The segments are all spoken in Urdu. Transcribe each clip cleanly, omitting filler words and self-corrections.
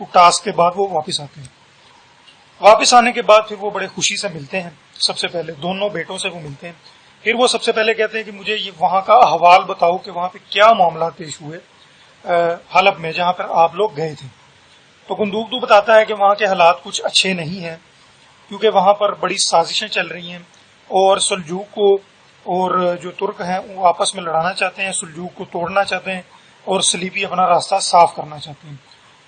ٹاسک کے بعد وہ واپس آتے ہیں. واپس آنے کے بعد پھر وہ بڑے خوشی سے ملتے ہیں. سب سے پہلے دونوں بیٹوں سے وہ ملتے ہیں. پھر وہ سب سے پہلے کہتے ہیں کہ مجھے یہ وہاں کا احوال بتاؤ کہ وہاں پہ کیا معاملات پیش ہوئے حلب میں جہاں پر آپ لوگ گئے تھے. تو گندوگدو بتاتا ہے کہ وہاں کے حالات کچھ اچھے نہیں ہیں کیونکہ وہاں پر بڑی سازشیں چل رہی ہیں اور سلجوق کو اور جو ترک ہیں وہ آپس میں لڑانا چاہتے ہیں, سلجوق کو توڑنا چاہتے ہیں اور سلیبی اپنا راستہ صاف کرنا چاہتے ہیں.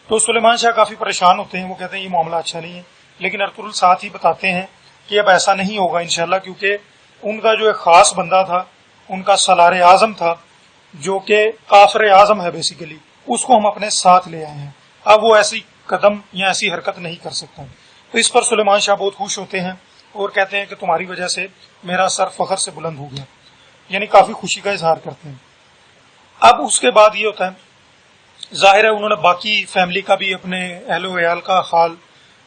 تو سلیمان شاہ کافی پریشان ہوتے ہیں. وہ کہتے ہیں یہ معاملہ اچھا نہیں ہے, لیکن ارطغرل ساتھ ہی بتاتے ہیں کہ اب ایسا نہیں ہوگا انشاءاللہ, کیونکہ ان کا جو ایک خاص بندہ تھا, ان کا سالار اعظم تھا جو کہ کافر اعظم ہے بیسیکلی, اس کو ہم اپنے ساتھ لے آئے ہیں. اب وہ ایسی قدم یا ایسی حرکت نہیں کر سکتا. تو اس پر سلیمان شاہ بہت خوش ہوتے ہیں اور کہتے ہیں کہ تمہاری وجہ سے میرا سر فخر سے بلند ہو گیا, یعنی کافی خوشی کا اظہار کرتے ہیں. اب اس کے بعد یہ ہوتا ہے, ظاہر ہے انہوں نے باقی فیملی کا بھی اپنے اہل و عیال کا حال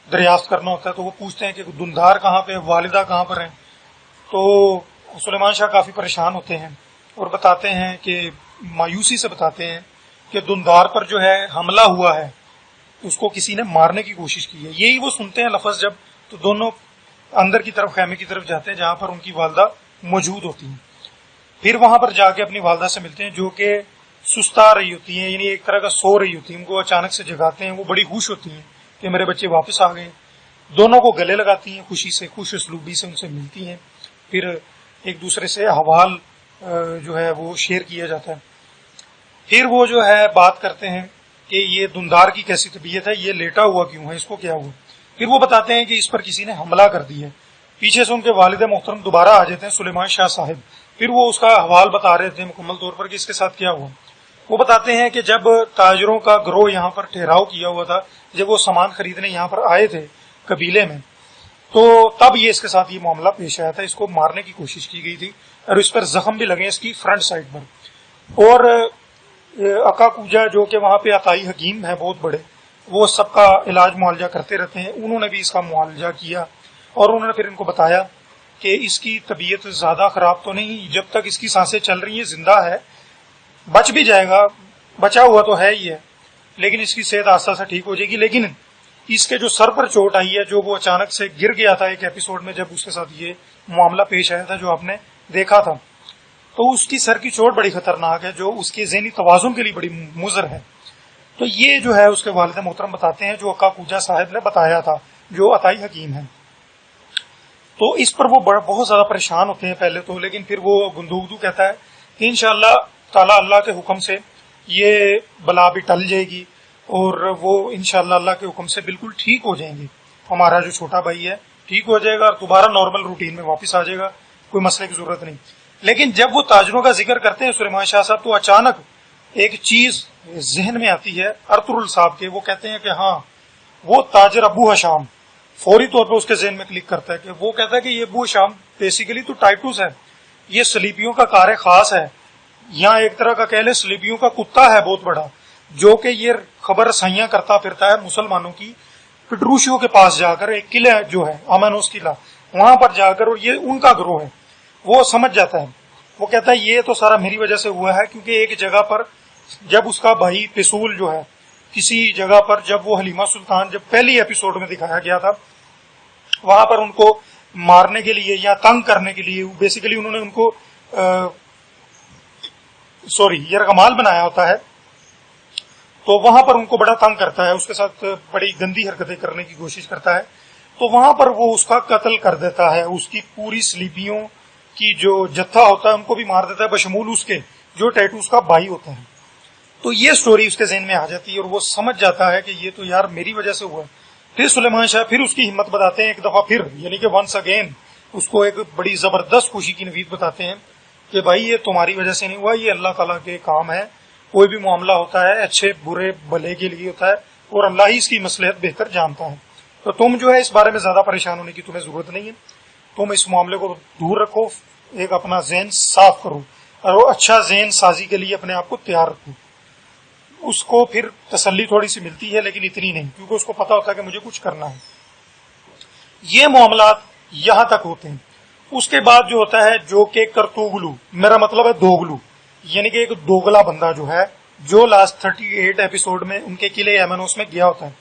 دریافت کرنا ہوتا ہے. تو وہ پوچھتے ہیں کہ دندار کہاں پہ, والدہ کہاں پر ہیں. تو سلیمان شاہ کافی پریشان ہوتے ہیں اور بتاتے ہیں کہ مایوسی سے بتاتے ہیں کہ دندار پر جو ہے حملہ ہوا ہے, اس کو کسی نے مارنے کی کوشش کی ہے. یہی وہ سنتے ہیں لفظ جب, تو دونوں اندر کی طرف خیمے کی طرف جاتے ہیں جہاں پر ان کی والدہ موجود ہوتی ہیں. پھر وہاں پر جا کے اپنی والدہ سے ملتے ہیں جو کہ سستا رہی ہوتی ہیں, یعنی ایک طرح کا سو رہی ہوتی ہیں. ان کو اچانک سے جگاتے ہیں, وہ بڑی خوش ہوتی ہیں کہ میرے بچے واپس آ گئے. دونوں کو گلے لگاتی ہیں, خوشی سے, خوش اسلوبی سے ان سے ملتی ہیں. پھر ایک دوسرے سے احوال جو ہے وہ شیئر کیا جاتا ہے. پھر وہ جو ہے بات کرتے ہیں کہ یہ دندار کی کیسی طبیعت ہے, یہ لیٹا ہوا کیوں ہے, اس کو کیا ہوا. پھر وہ بتاتے ہیں کہ اس پر کسی نے حملہ کر دی ہے. پیچھے سے ان کے والد محترم دوبارہ آ جاتے ہیں, سلیمان شاہ صاحب. پھر وہ اس کا حوال بتا رہے تھے مکمل طور پر کہ اس کے ساتھ کیا ہوا. وہ بتاتے ہیں کہ جب تاجروں کا گروہ یہاں پر ٹھہراؤ کیا ہوا تھا, جب وہ سامان خریدنے یہاں پر آئے تھے قبیلے میں, تو تب یہ اس کے ساتھ یہ معاملہ پیش آیا تھا. اس کو مارنے کی کوشش کی گئی تھی اور اس پر زخم بھی لگے اس کی فرنٹ سائڈ پر. اور اکا کوجا جو کہ وہاں پہ عطائی حکیم ہیں بہت بڑے, وہ سب کا علاج معالجہ کرتے رہتے ہیں. انہوں نے بھی اس کا معالجہ کیا اور انہوں نے پھر ان کو بتایا کہ اس کی طبیعت زیادہ خراب تو نہیں, جب تک اس کی سانسیں چل رہی ہیں زندہ ہے, بچ بھی جائے گا, بچا ہوا تو ہے ہی ہے, لیکن اس کی صحت آہستہ سے ٹھیک ہو جائے گی. لیکن اس کے جو سر پر چوٹ آئی ہے, جو وہ اچانک سے گر گیا تھا ایک ایپیسوڈ میں جب اس کے ساتھ یہ معاملہ پیش آیا تھا جو آپ نے دیکھا تھا, تو اس کی سر کی چوٹ بڑی خطرناک ہے جو اس کے ذہنی توازن کے لیے بڑی مضر ہے. تو یہ جو ہے اس کے والد محترم بتاتے ہیں جو اکا کوجا صاحب نے بتایا تھا جو عطائی حکیم ہے. تو اس پر وہ بہت زیادہ پریشان ہوتے ہیں پہلے تو, لیکن پھر وہ گندوگدو کہتا ہے کہ انشاءاللہ تعالی اللہ کے حکم سے یہ بلا بھی ٹل جائے گی اور وہ انشاءاللہ اللہ کے حکم سے بالکل ٹھیک ہو جائیں گے. ہمارا جو چھوٹا بھائی ہے ٹھیک ہو جائے گا اور دوبارہ نارمل روٹین میں واپس آ جائے گا, کوئی مسئلے کی ضرورت نہیں. لیکن جب وہ تاجروں کا ذکر کرتے ہیں سلیمان شاہ صاحب, تو اچانک ایک چیز ذہن میں آتی ہے ارطغرل صاحب کے. وہ کہتے ہیں کہ ہاں وہ تاجر ابو حشام, فوری طور پہ اس کے ذہن میں کلک کرتا ہے کہ وہ کہتا ہے کہ یہ ابو حشام بیسیکلی تو ٹائٹوس ہے, یہ صلیبیوں کا کار خاص ہے, یہاں ایک طرح کا کہہ لیں صلیبیوں کا کتا ہے بہت بڑا, جو کہ یہ خبر رسائیاں کرتا پھرتا ہے مسلمانوں کی. پٹروشیوں کے پاس جا کر ایک قلعہ جو ہے آمانوس قلعہ, وہاں پر جا کر, اور یہ ان کا گروہ ہے, وہ سمجھ جاتا ہے. وہ کہتا ہے یہ تو سارا میری وجہ سے ہوا ہے, کیونکہ ایک جگہ پر جب اس کا بھائی پسول جو ہے کسی جگہ پر, جب وہ حلیمہ سلطان جب پہلی ایپیسوڈ میں دکھایا گیا تھا, وہاں پر ان کو مارنے کے لیے یا تنگ کرنے کے لیے بیسیکلی انہوں نے ان کو یرغمال بنایا ہوتا ہے, تو وہاں پر ان کو بڑا تنگ کرتا ہے, اس کے ساتھ بڑی گندی حرکتیں کرنے کی کوشش کرتا ہے. تو وہاں پر وہ اس کا قتل کر دیتا ہے, اس کی پوری صلیبیوں کی جو جتھا ہوتا ہے ان کو بھی مار دیتا ہے, بشمول اس کے جو ٹیٹوس کا بھائی ہوتا ہے. تو یہ سٹوری اس کے ذہن میں آ جاتی ہے اور وہ سمجھ جاتا ہے کہ یہ تو یار میری وجہ سے ہوا ہے. پھر سلیمان شاہ پھر اس کی ہمت بتاتے ہیں ایک دفعہ پھر, یعنی کہ ونس اگین اس کو ایک بڑی زبردست خوشی کی نوید بتاتے ہیں کہ بھائی یہ تمہاری وجہ سے نہیں ہوا, یہ اللہ تعالیٰ کے کام ہے. کوئی بھی معاملہ ہوتا ہے اچھے برے بھلے کے لیے ہوتا ہے اور اللہ ہی اس کی مصلحت بہتر جانتا ہے. تو تم جو ہے اس بارے میں زیادہ پریشان ہونے کی تمہیں ضرورت نہیں ہے, تم اس معاملے کو دور رکھو, ایک اپنا ذہن صاف کرو اور اچھا ذہن سازی کے لیے اپنے آپ کو تیار رکھو. اس کو پھر تسلی تھوڑی سی ملتی ہے لیکن اتنی نہیں, کیونکہ اس کو پتا ہوتا ہے کہ مجھے کچھ کرنا ہے. یہ معاملات یہاں تک ہوتے ہیں. اس کے بعد جو ہوتا ہے جو کہ کرتوگلو, میرا مطلب ہے دوگلو, یعنی کہ ایک دوگلا بندہ جو ہے جو لاسٹ 38 ایپیسوڈ میں ان کے قلعے ایمنوس میں گیا ہوتا ہے.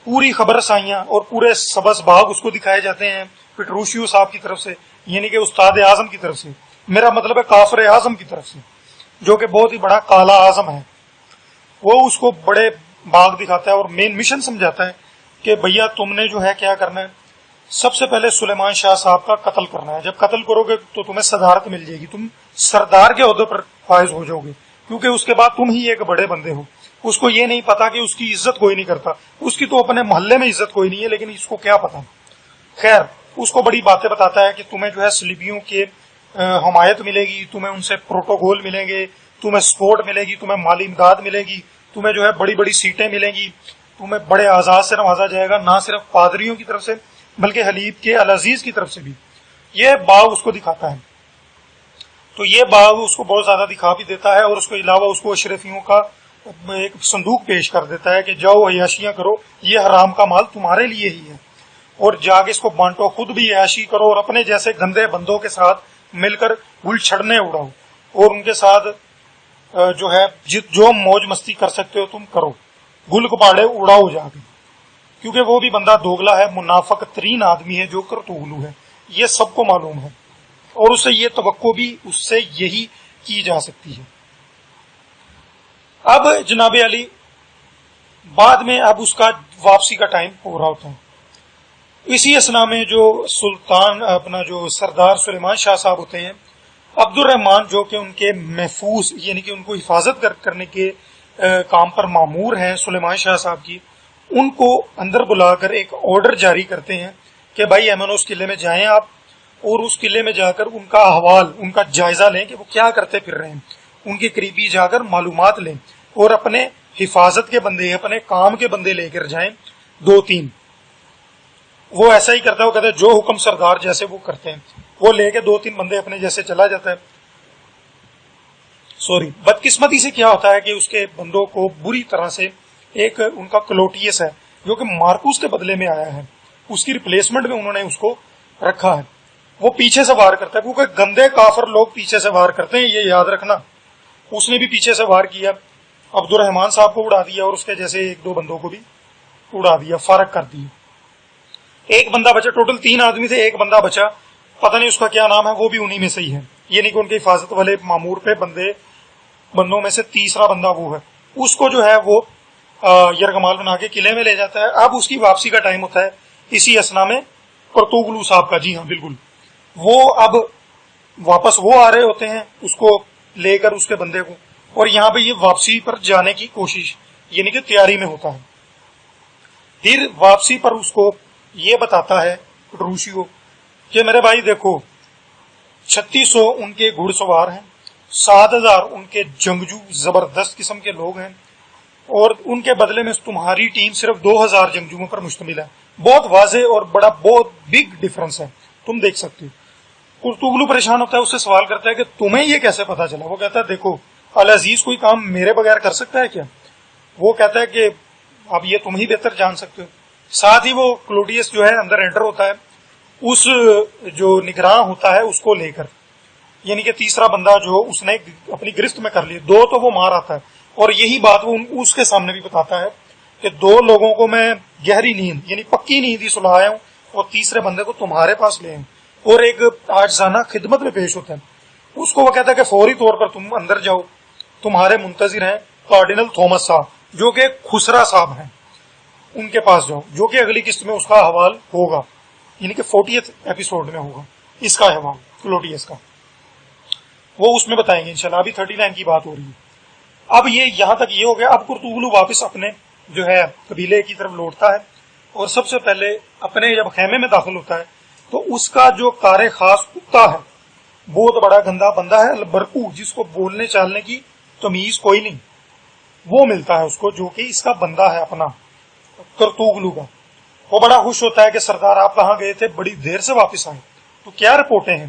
پوری خبر رسائیاں اور پورے سبز باغ اس کو دکھائے جاتے ہیں پیٹروشیو صاحب کی طرف سے، یعنی کہ استاد اعظم کی طرف سے، میرا مطلب ہے کافر اعظم کی طرف سے، جو کہ بہت ہی بڑا کالا اعظم ہے۔ وہ اس کو بڑے باغ دکھاتا ہے اور مین مشن سمجھاتا ہے کہ بھیا تم نے جو ہے کیا کرنا ہے، سب سے پہلے سلیمان شاہ صاحب کا قتل کرنا ہے، جب قتل کرو گے تو تمہیں صدارت مل جائے گی، تم سردار کے عہدے پر فائز ہو جاؤ گے، کیونکہ اس کے بعد تم ہی ایک بڑے بندے ہو۔ اس کو یہ نہیں پتا کہ اس کی عزت کوئی نہیں کرتا، اس کی تو اپنے محلے میں عزت کوئی نہیں ہے، لیکن اس کو کیا پتا۔ خیر، اس کو بڑی باتیں بتاتا ہے کہ تمہیں جو ہے صلیبیوں کے حمایت ملے گی، تمہیں ان سے پروٹوکول ملیں گے، تمہیں سپورٹ ملے گی، تمہیں مالی امداد ملے گی، تمہیں جو ہے بڑی بڑی سیٹیں ملیں گی، تمہیں بڑے اعزاز سے نوازا جائے گا، نہ صرف پادریوں کی طرف سے بلکہ حلیب کے العزیز کی طرف سے بھی۔ یہ باغ اس کو دکھاتا ہے، تو یہ باغ اس کو بہت زیادہ دکھا بھی دیتا ہے، اور اس کے علاوہ اس کو اشرفیوں کا ایک صندوق پیش کر دیتا ہے کہ جاؤ عیاشیاں کرو، یہ حرام کا مال تمہارے لیے ہی ہے، اور جا کے اس کو بانٹو، خود بھی عیاشی کرو اور اپنے جیسے گندے بندوں کے ساتھ مل کر گل چھڑنے اڑاؤ، اور ان کے ساتھ جو ہے جو موج مستی کر سکتے ہو تم کرو، گل کپاڑے اڑاؤ جا کے، کیونکہ وہ بھی بندہ دوگلا ہے، منافق ترین آدمی ہے جو کرتوغلو ہے، یہ سب کو معلوم ہے، اور اسے یہ توقع بھی اس سے یہی کی جا سکتی ہے۔ اب جناب علی بعد میں اب اس کا واپسی کا ٹائم ہو رہا ہوتا ہے، اسی اسنا میں جو سلطان اپنا جو سردار سلیمان شاہ صاحب ہوتے ہیں، عبد الرحمان جو کہ ان کے محفوظ یعنی کہ ان کو حفاظت کرنے کے کام پر مامور ہیں سلیمان شاہ صاحب کی، ان کو اندر بلا کر ایک آرڈر جاری کرتے ہیں کہ بھائی ایمنوس قلعے میں جائیں آپ، اور اس قلعے میں جا کر ان کا احوال، ان کا جائزہ لیں کہ وہ کیا کرتے پھر رہے ہیں، ان کے قریبی جا کر معلومات لیں، اور اپنے حفاظت کے بندے، اپنے کام کے بندے لے کر جائیں، 2-3۔ وہ ایسا ہی کرتا ہے، وہ کہتا ہے جو حکم سردار جیسے وہ کرتے ہیں، وہ لے کے 2-3 بندے اپنے جیسے چلا جاتا ہے۔ بدقسمتی سے کیا ہوتا ہے کہ اس کے بندوں کو بری طرح سے ایک ان کا کلوٹیس ہے جو کہ مارکوس کے بدلے میں آیا ہے، اس کی ریپلیسمنٹ میں انہوں نے اس کو رکھا ہے، وہ پیچھے سے وار کرتا ہے، کیونکہ گندے کافر لوگ پیچھے سے وار کرتے ہیں، یہ یاد رکھنا۔ اس نے بھی پیچھے سے وار کیا، عبد الرحمان صاحب کو اڑا دیا، اور اس کے جیسے 1-2 بندوں کو بھی اڑا دیا، فارغ کر دیا۔ ایک بندہ بچا، ٹوٹل 3 آدمی تھے، ایک بندہ بچا، پتہ نہیں اس کا کیا نام ہے، وہ بھی انہی میں سے ہی ہے، یعنی کہ ان کے حفاظت والے مامور پہ بندوں میں سے تیسرا بندہ وہ ہے، اس کو جو ہے وہ یرغمال بنا کے قلعے میں لے جاتا ہے۔ اب اس کی واپسی کا ٹائم ہوتا ہے اسی اسنا میں کرتوغلو صاحب کا، جی ہاں بالکل، وہ اب واپس وہ آ رہے ہوتے ہیں اس کو لے کر اس کے بندے کو، اور یہاں پہ یہ واپسی پر جانے کی کوشش یعنی کہ تیاری میں ہوتا ہے۔ پھر واپسی پر اس کو یہ بتاتا ہے پٹروشیو کہ میرے بھائی دیکھو، 3600 ان کے گھڑ سوار ہیں، 7000 ان کے جنگجو زبردست قسم کے لوگ ہیں، اور ان کے بدلے میں تمہاری ٹیم صرف 2000 جنگجوؤں پر مشتمل ہے۔ بہت واضح اور بہت بگ ڈفرنس ہے، تم دیکھ سکتے ہو۔ کرتوغلو پریشان ہوتا ہے، اس سے سوال کرتا ہے کہ تمہیں یہ کیسے پتا چلا؟ وہ کہتا ہے دیکھو العزیز کوئی کام میرے بغیر کر سکتا ہے کیا؟ وہ کہتا ہے کہ اب یہ تم ہی بہتر جان سکتے ہو۔ ساتھ ہی وہ کلوڈیس جو ہے اندر انٹر ہوتا ہے، اس جو نگراں ہوتا ہے اس کو لے کر، یعنی کہ تیسرا بندہ جو اس نے اپنی گرفت میں کر لی، 2 تو وہ مار آتا ہے، اور یہی بات وہ اس کے سامنے بھی بتاتا ہے کہ 2 لوگوں کو میں گہری نیند یعنی پکی نیند ہی سلایا ہوں، اور تیسرے بندے کو تمہارے پاس لے آؤں، اور ایک عاجزانہ خدمت میں پیش ہوتا ہے۔ اس کو وہ کہتا ہے کہ فوری طور پر تم اندر جاؤ، تمہارے منتظر ہیں کارڈینل تھامس صاحب جو کہ خسرا صاحب ہیں، ان کے پاس جاؤ، جو کہ اگلی قسط میں اس کا حوال ہوگا، یعنی کہ 40th ایپیسوڈ میں ہوگا اس کا حوال کلوڈیس کا، وہ اس میں بتائیں گے انشاءاللہ۔ ابھی 39 کی بات ہو رہی ہے۔ اب یہ یہاں تک یہ ہو گیا۔ اب کرتوغلو واپس اپنے جو ہے قبیلے کی طرف لوٹتا ہے، اور سب سے پہلے اپنے جب خیمے میں داخل ہوتا ہے تو اس کا جو کار خاص کتا ہے، بہت بڑا گندا بندہ ہے البرکو، جس کو بولنے چالنے کی تمیز کوئی نہیں، وہ ملتا ہے اس کو، جو کہ اس کا بندہ ہے اپنا کرتوغلو کا۔ وہ بڑا خوش ہوتا ہے کہ سردار آپ کہاں گئے تھے، بڑی دیر سے واپس آئے، تو کیا رپورٹیں ہیں؟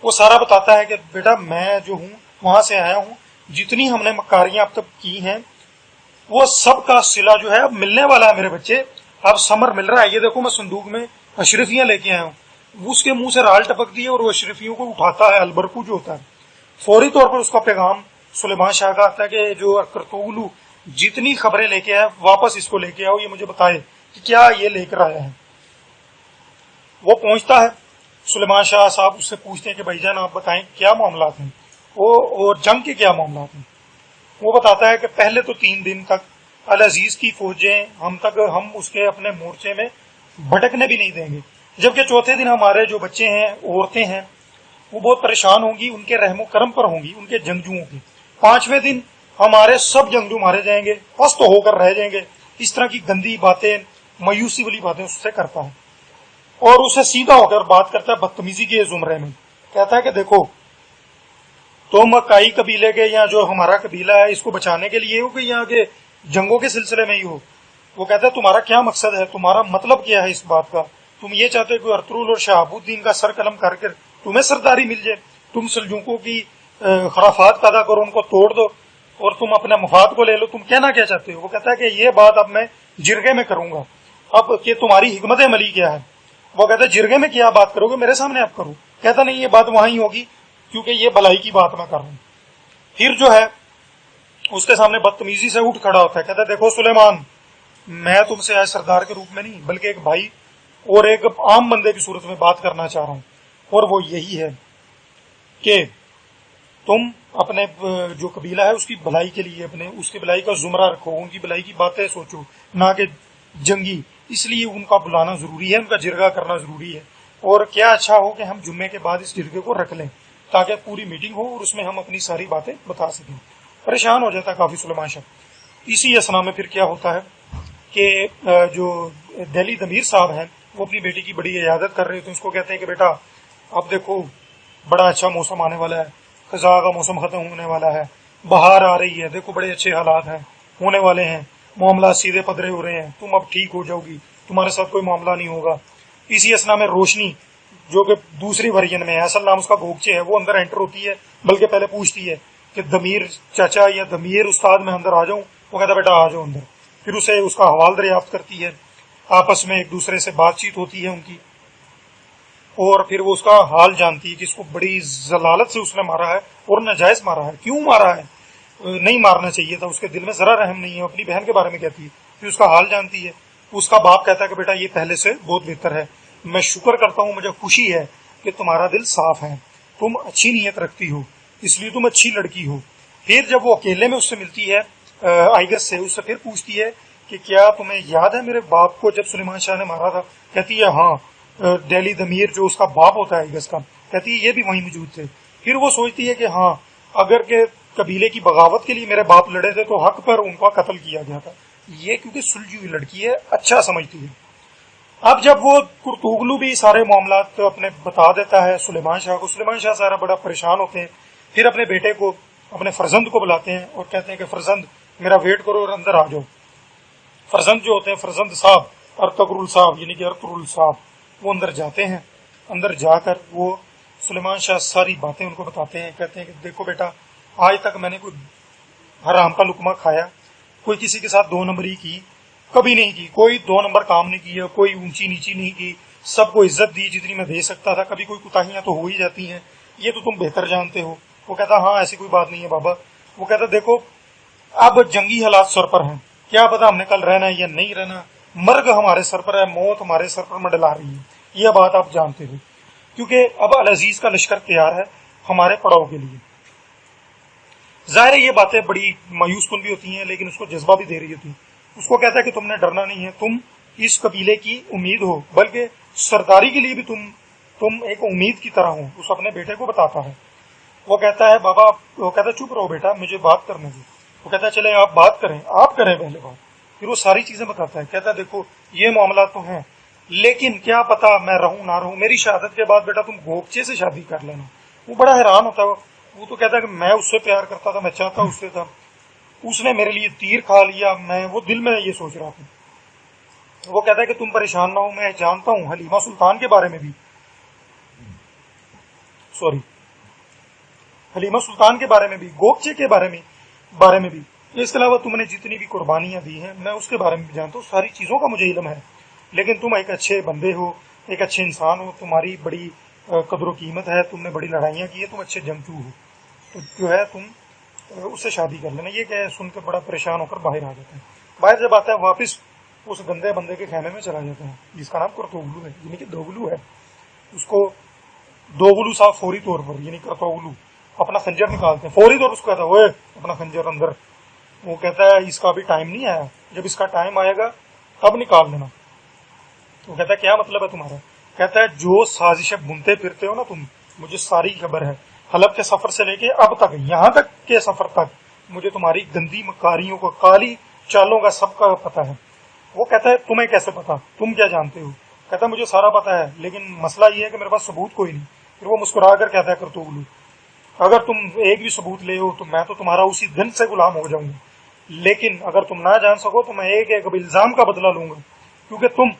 وہ سارا بتاتا ہے کہ بیٹا میں جو ہوں وہاں سے آیا ہوں، جتنی ہم نے مکاریاں اب تک کی ہیں وہ سب کا صلہ جو ہے اب ملنے والا ہے میرے بچے، اب سمر مل رہا ہے۔ یہ دیکھو میں صندوق میں اشرفیاں لے کے آیا ہوں۔ اس کے منہ سے رال ٹپک دی ہے اور وہ اشرفیوں کو اٹھاتا ہے، البرکو جو ہوتا ہے، فوری طور پر اس کا پیغام سلیمان شاہ کا آتا ہے کہ جو کرتوغلو جتنی خبریں لے کے آئے واپس اس کو لے کے آؤ، یہ مجھے بتائے کہ کیا یہ لے کر آیا ہے. وہ پہنچتا ہے, سلیمان شاہ صاحب اس سے پوچھتے ہیں کہ بھائی جان آپ بتائیں کیا معاملات ہیں اور جنگ کے کیا معاملات ہیں. وہ بتاتا ہے کہ پہلے تو 3 دن تک العزیز کی فوجیں ہم اس کے اپنے مورچے میں بھٹکنے بھی نہیں دیں گے, جبکہ چوتھے دن ہمارے جو بچے ہیں, عورتیں ہیں, وہ بہت پریشان ہوں گی, ان کے رحم و کرم پر ہوں گی, ان کے جنگجوؤں کی. 5ویں دن ہمارے سب جنگجو مارے جائیں گے, پست ہو کر رہ جائیں گے. اس طرح کی گندی باتیں, مایوسی والی باتیں اس سے کرتا ہے, اور اسے سیدھا ہو کر بات کرتا ہے بدتمیزی کے زمرے میں. کہتا ہے کہ دیکھو تم کائی قبیلے کے یا جو ہمارا قبیلہ ہے اس کو بچانے کے لیے ہو کہ یہاں کے جنگوں کے سلسلے میں ہی ہو. وہ کہتا ہے تمہارا کیا مقصد ہے, تمہارا مطلب کیا ہے اس بات کا. تم یہ چاہتے ہو کہ ارطغرل اور شہاب الدین کا سر قلم کر کے تمہیں سرداری مل جائے, تم سلجوقوں کی خرافات پیدا کرو, ان کو توڑ دو اور تم اپنے مفاد کو لے لو. تم کہنا کیا چاہتے ہو؟ وہ کہتا ہے کہ یہ بات اب میں جرگے میں کروں گا. اب کہ تمہاری حکمت عملی کیا ہے؟ وہ کہتا ہے جرگے میں کیا بات کرو گے, میرے سامنے آپ کرو. کہتا نہیں, یہ بات وہاں ہی ہوگی کیونکہ یہ بھلائی کی بات میں کر رہا ہوں. پھر جو ہے اس کے سامنے بدتمیزی سے اٹھ کھڑا ہوتا ہے. کہتا ہے دیکھو سلیمان, میں تم سے آج سردار کے روپ میں نہیں بلکہ ایک بھائی اور ایک عام بندے کی صورت میں بات کرنا چاہ رہا ہوں, اور وہ یہی ہے کہ تم اپنے جو قبیلہ ہے اس کی بھلائی کے لیے اس کی بھلائی کا زمرہ رکھو, ان کی بھلائی کی باتیں سوچو, نہ کہ جنگی. اس لیے ان کا بلانا ضروری ہے, ان کا جرگہ کرنا ضروری ہے. اور کیا اچھا ہو کہ ہم جمعے کے بعد اس جرگے کو رکھ لیں تاکہ پوری میٹنگ ہو اور اس میں ہم اپنی ساری باتیں بتا سکیں. پریشان ہو جاتا ہے کافی سلیمان شاہ. اسی اسنا میں پھر کیا ہوتا ہے کہ جو دہلی دمیر صاحب ہیں وہ اپنی بیٹی کی بڑی عیادت کر رہے تھے. اس کو کہتے ہیں کہ بیٹا اب دیکھو بڑا اچھا موسم آنے والا ہے, خزاں کا موسم ختم ہونے والا ہے, بہار آ رہی ہے, دیکھو بڑے اچھے حالات ہیں ہونے والے ہیں, معاملات سیدھے پدرے ہو رہے ہیں, تم اب ٹھیک ہو جاؤ گی, تمہارے ساتھ کوئی معاملہ نہیں ہوگا. اسی اسنا میں روشنی جو کہ دوسری ورژن میں ہے, اصل نام اس کا گوگچے ہے, وہ اندر انٹر ہوتی ہے, بلکہ پہلے پوچھتی ہے کہ دمیر چاچا یا دمیر استاد میں اندر آ جاؤں. وہ کہتا بیٹا آ جاؤ اندر. پھر اسے اس کا حوال دریافت کرتی ہے, آپس میں ایک دوسرے سے بات چیت ہوتی ہے ان کی, اور پھر وہ اس کا حال جانتی ہے کہ اس کو بڑی ضلالت سے اس نے مارا ہے اور ناجائز مارا ہے. کیوں مارا ہے, نہیں مارنا چاہیے تھا, اس کے دل میں ذرا رحم نہیں ہے. اپنی بہن کے بارے میں کہتی ہے, پھر اس کا حال جانتی ہے. اس کا باپ کہتا ہے کہ بیٹا یہ پہلے سے بہت بہتر ہے, میں شکر کرتا ہوں, مجھے خوشی ہے کہ تمہارا دل صاف ہے, تم اچھی نیت رکھتی ہو, اس لیے تم اچھی لڑکی ہو. پھر جب وہ اکیلے میں اس سے ملتی ہے آئیگس سے, اس سے پھر پوچھتی ہے کہ کیا تمہیں یاد ہے میرے باپ کو جب سلیمان شاہ نے مارا تھا؟ کہتی ہے ہاں. دہلی دمیر جو اس کا باپ ہوتا ہے آئیگس کا, کہتی ہے یہ بھی وہیں موجود تھے. پھر وہ سوچتی ہے کہ ہاں اگر کہ قبیلے کی بغاوت کے لیے میرے باپ لڑے تھے تو حق پر ان کا قتل کیا گیا تھا. یہ کیونکہ سلجھی ہوئی لڑکی ہے, اچھا سمجھتی ہے. اب جب وہ کرتوغلو بھی سارے معاملات اپنے بتا دیتا ہے سلیمان شاہ کو, سلیمان شاہ سارا بڑا پریشان ہوتے ہیں. پھر اپنے بیٹے کو, اپنے فرزند کو بلاتے ہیں اور کہتے ہیں کہ فرزند میرا ویٹ کرو اور اندر آ جاؤ. فرزند جو ہوتے ہیں, فرزند صاحب ارطغرل صاحب یعنی کہ ارطغرل صاحب, وہ اندر جاتے ہیں. اندر جا کر وہ سلیمان شاہ ساری باتیں ان کو بتاتے ہیں. کہتے ہیں کہ دیکھو بیٹا, آج تک میں نے کوئی حرام کا لقمہ کھایا, کوئی کسی کے ساتھ 2 نمبری کی کبھی نہیں کی, کوئی 2 نمبر کام نہیں کیا, کوئی اونچی نیچی نہیں کی, سب کو عزت دی جتنی میں دے سکتا تھا. کبھی کوئی کوتاہیاں تو ہو ہی جاتی ہیں, یہ تو تم بہتر جانتے ہو. وہ کہتا ہاں ایسی کوئی بات نہیں ہے بابا. وہ کہتا دیکھو اب جنگی حالات سر پر ہیں, کیا پتا ہم نے کل رہنا ہے یا نہیں رہنا, مرگ ہمارے سر پر ہے, موت ہمارے سر پر منڈلا رہی ہے, یہ بات آپ جانتے ہو. کیونکہ اب العزیز کا لشکر تیار ہے ہمارے پڑاؤ کے لیے. ظاہر ہے یہ باتیں بڑی مایوس کن بھی ہوتی ہیں, لیکن اس کو جذبہ بھی دے رہی ہوتی ہیں. اس کو کہتا ہے کہ تم نے ڈرنا نہیں ہے, تم اس قبیلے کی امید ہو, بلکہ سرداری کے لیے بھی تم ایک امید کی طرح ہو. اس اپنے بیٹے کو بتاتا ہے. وہ کہتا ہے بابا, وہ کہتا ہے چپ رہو بیٹا, مجھے بات کرنے دو. وہ کہتا ہے چلے آپ بات کریں, آپ کریں پہلے بات. پھر وہ ساری چیزیں بتاتا ہے. کہتا ہے دیکھو یہ معاملات تو ہیں, لیکن کیا پتا میں رہوں نہ رہوں, میری شہادت کے بعد بیٹا تم گوگچے سے شادی کر لینا. وہ بڑا حیران ہوتا ہے. وہ تو کہتا ہے کہ میں اس سے پیار کرتا تھا, میں چاہتا اس سے تھا, اس نے میرے لیے تیر کھا لیا, میں وہ دل میں یہ سوچ رہا تھا. وہ کہتا ہے کہ تم پریشان نہ ہو, میں جانتا ہوں حلیمہ سلطان کے بارے میں بھی, حلیمہ سلطان کے بارے میں بھی, گوگچے کے بارے میں بھی. اس کے علاوہ تم نے جتنی بھی قربانیاں دی ہیں میں اس کے بارے میں بھی جانتا ہوں, ساری چیزوں کا مجھے علم ہے. لیکن تم ایک اچھے بندے ہو, ایک اچھے انسان ہو, تمہاری بڑی قدر و قیمت ہے, تم نے بڑی لڑائیاں کی ہیں, تم اچھے جنگجو ہو, تو جو ہے تم اس سے شادی کر لینا. یہ کہ سن کے بڑا پریشان ہو کر باہر آ جاتے ہیں. باہر جب آتا ہے واپس اس گندے بندے کے خیمے میں چلا جاتا ہے جس کا نام کرتوغلو ہے، یعنی کہ دوغلو ہے. اس کو دوغلو صاحب فوری طور پر یعنی کرتوغلو اپنا خنجر نکالتے ہیں، فوری طور اس کو کہتا ہے اوے اپنا خنجر اندر. وہ کہتا ہے اس کا ابھی ٹائم نہیں آیا، جب اس کا ٹائم آئے گا تب نکال دینا. وہ کہتا ہے کیا مطلب ہے تمہارا؟ کہتا ہے جو سازشیں بنتے پھرتے ہو نا تم، مجھے ساری خبر ہے. حلب کے سفر سے لے کے اب تک، یہاں تک کے سفر تک مجھے تمہاری گندی مکاریوں کو، کالی چالوں کا سب کا پتا ہے. وہ کہتا ہے تمہیں کیسے پتا، تم کیا جانتے ہو؟ کہتا ہے مجھے سارا پتا ہے لیکن مسئلہ یہ ہے کہ میرے پاس ثبوت کوئی نہیں. پھر وہ مسکرا کر کہتا ہے کرتوغلو اگر تم ایک بھی ثبوت لے ہو تو میں تو تمہارا اسی دن سے غلام ہو جاؤں گا، لیکن اگر تم نہ جان سکو تو میں ایک ایک الزام کا بدلہ لوں گا، کیونکہ تم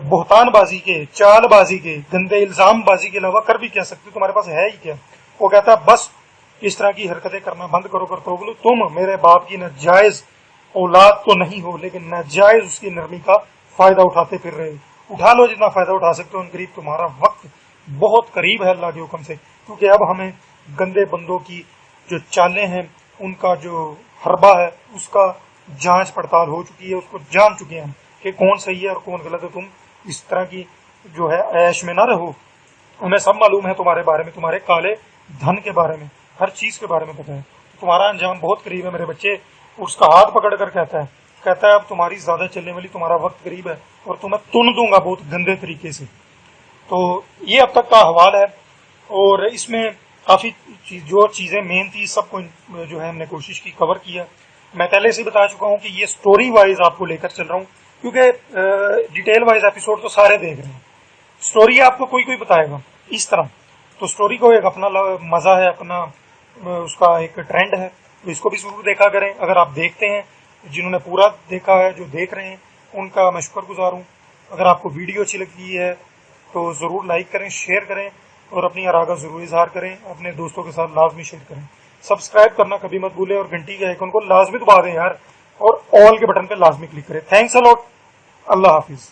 بہتان بازی کے، چال بازی کے، گندے الزام بازی کے علاوہ کر بھی کیا سکتے، تمہارے پاس ہے ہی کیا. وہ کہتا ہے بس اس طرح کی حرکتیں کرنا بند کرو کرتوغلو، تم میرے باپ کی ناجائز اولاد تو نہیں ہو لیکن ناجائز اس کی نرمی کا فائدہ اٹھاتے پھر رہے ہو. اٹھا لو جتنا فائدہ اٹھا سکتے ہو، ان قریب تمہارا وقت بہت قریب ہے اللہ کے حکم سے، کیونکہ اب ہمیں گندے بندوں کی جو چالیں ہیں، ان کا جو حربہ ہے، اس کا جانچ پڑتال ہو چکی ہے، اس کو جان چکے ہیں کہ کون صحیح ہے اور کون غلط ہے. تم اس طرح کی جو ہے عیش میں نہ رہو. ہمیں سب معلوم ہے تمہارے بارے میں، تمہارے کالے دھن کے بارے میں، ہر چیز کے بارے میں پتا ہے. تمہارا انجام بہت قریب ہے میرے بچے. اس کا ہاتھ پکڑ کر کہتا ہے اب تمہاری زیادہ چلنے والی تمہارا وقت قریب ہے اور تمہیں تن دوں گا بہت گندے طریقے سے. تو یہ اب تک کا حوال ہے، اور اس میں کافی جو چیزیں مین تھی سب کو جو ہے ہم نے کوشش کی کور کیا. میں پہلے سے بتا چکا ہوں کہ یہ سٹوری وائز آپ کو لے کر چل رہا ہوں، کیونکہ ڈیٹیل وائز ایپیسوڈ تو سارے دیکھ رہے ہیں، سٹوری آپ کو کوئی کوئی بتائے گا اس طرح. تو سٹوری کو ایک اپنا مزہ ہے، اپنا اس کا ایک ٹرینڈ ہے، تو اس کو بھی ضرور دیکھا کریں. اگر آپ دیکھتے ہیں، جنہوں نے پورا دیکھا ہے، جو دیکھ رہے ہیں ان کا میں شکر گزار ہوں. اگر آپ کو ویڈیو اچھی لگتی ہے تو ضرور لائک کریں، شیئر کریں اور اپنی آراء کا ضرور اظہار کریں. اپنے دوستوں کے ساتھ لازمی شیئر کریں. سبسکرائب کرنا کبھی مت بھولیں اور گھنٹی کے آئیکن کو لازمی دبا دیں یار، اور آل کے بٹن پہ لازمی کلک کریں. تھینکس اے لاٹ. اللہ حافظ.